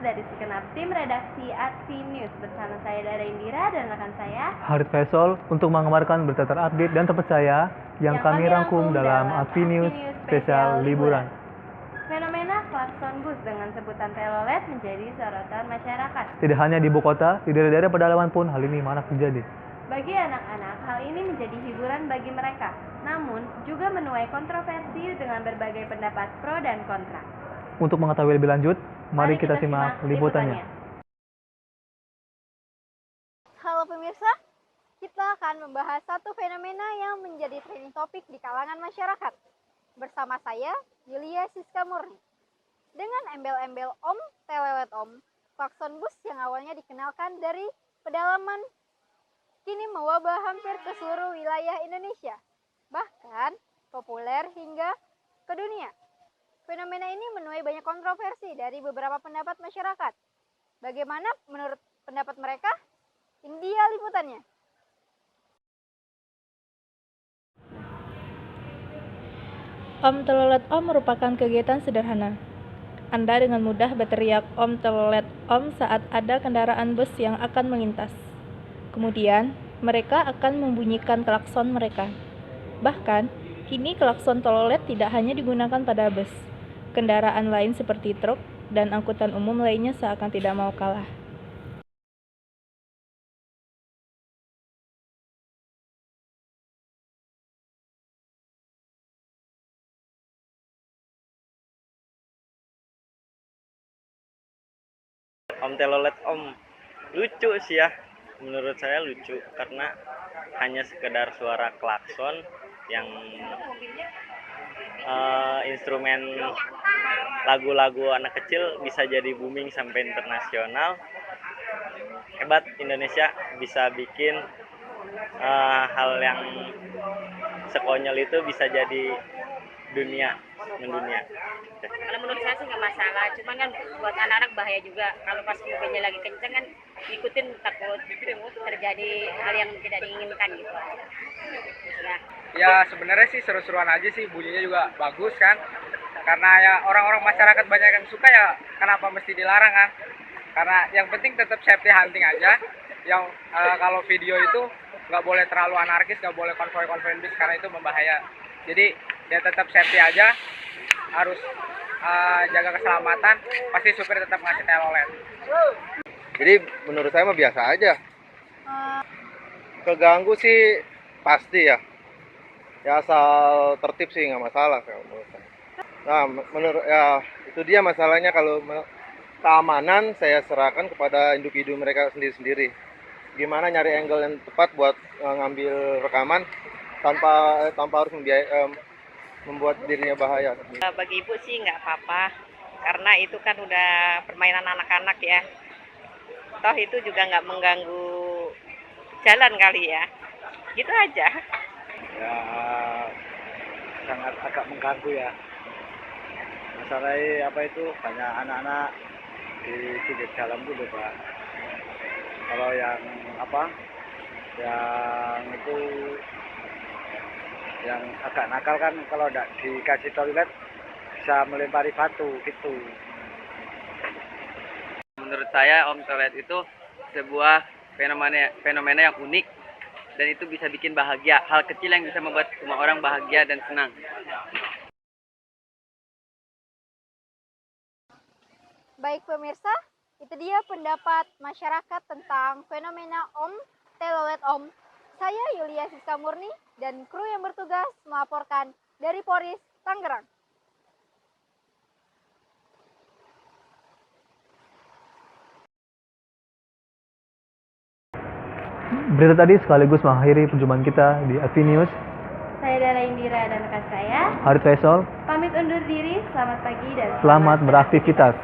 dari segenap tim redaksi Advi News bersama saya Dara Indira dan rekan saya Harith Faisal untuk mengabarkan berita terupdate dan terpercaya yang kami rangkum dalam Advi News spesial liburan. Fenomena klakson bus dengan sebutan telolet menjadi sorotan masyarakat. Tidak hanya di ibu kota, di daerah-daerah pedalaman pun hal ini marak terjadi. Bagi anak-anak, hal ini menjadi hiburan bagi mereka, namun juga menuai kontroversi dengan berbagai pendapat pro dan kontra. Untuk mengetahui lebih lanjut, mari kita simak liputannya. Halo pemirsa, kita akan membahas satu fenomena yang menjadi trending topik di kalangan masyarakat. Bersama saya, Yulia Siska Murni. Dengan embel-embel Om, Telelet Om, klakson bus yang awalnya dikenalkan dari pedalaman kini mewabah hampir ke seluruh wilayah Indonesia, bahkan populer hingga ke dunia. Fenomena ini menuai banyak kontroversi dari beberapa pendapat masyarakat. Bagaimana menurut pendapat mereka? Ini dia liputannya. Om Telolet Om merupakan kegiatan sederhana. Anda dengan mudah berteriak Om Telolet Om saat ada kendaraan bus yang akan melintas. Kemudian, mereka akan membunyikan klakson mereka. Bahkan, kini klakson telolet tidak hanya digunakan pada bus. Kendaraan lain seperti truk dan angkutan umum lainnya seakan tidak mau kalah. Om Telolet Om lucu sih ya, menurut saya lucu karena hanya sekedar suara klakson yang instrumen lagu-lagu anak kecil bisa jadi booming sampai internasional. Hebat Indonesia bisa bikin hal yang sekonyol itu bisa jadi mendunia. Kalau menurut saya sih nggak masalah, cuman kan buat anak-anak bahaya juga. Kalau pas mobilnya lagi kenceng kan ikutin, takut terjadi hal yang tidak diinginkan gitu. Ya sebenarnya sih seru-seruan aja sih, bunyinya juga bagus kan. Karena ya orang-orang masyarakat banyak yang suka, ya kenapa mesti dilarang kan? Karena yang penting tetap safety hunting aja. Yang kalau video itu nggak boleh terlalu anarkis, nggak boleh konvoy bis karena itu membahaya. Jadi ya tetap safety aja, harus jaga keselamatan, pasti supir tetap ngasih telolet. Jadi menurut saya mah biasa aja. Keganggu sih pasti ya. Ya asal tertib sih nggak masalah kalau menurut saya. Nah menurut ya itu dia masalahnya, kalau keamanan saya serahkan kepada individu mereka sendiri-sendiri. Gimana nyari angle yang tepat buat ngambil rekaman tanpa harus membuat dirinya bahaya. Bagi ibu sih nggak apa-apa, karena itu kan udah permainan anak-anak ya. Toh itu juga nggak mengganggu jalan kali ya. Gitu aja. Ya sangat agak mengganggu ya. Masalahnya apa itu, banyak anak-anak di pinggir jalan dulu Pak. Kalau yang itu yang agak nakal kan, kalau tidak dikasih toilet bisa melempari batu gitu. Menurut saya Om Telolet itu sebuah fenomena yang unik, dan itu bisa bikin bahagia. Hal kecil yang bisa membuat semua orang bahagia dan senang. Baik pemirsa, itu dia pendapat masyarakat tentang fenomena Om Telolet Om. Saya Yulia Siska Murni dan kru yang bertugas melaporkan dari Polres Tangerang. Berita tadi sekaligus mengakhiri perjumpaan kita di Advi News. Saya Dara Indira dan rekan saya Harith Faisal, pamit undur diri. Selamat pagi dan selamat beraktivitas.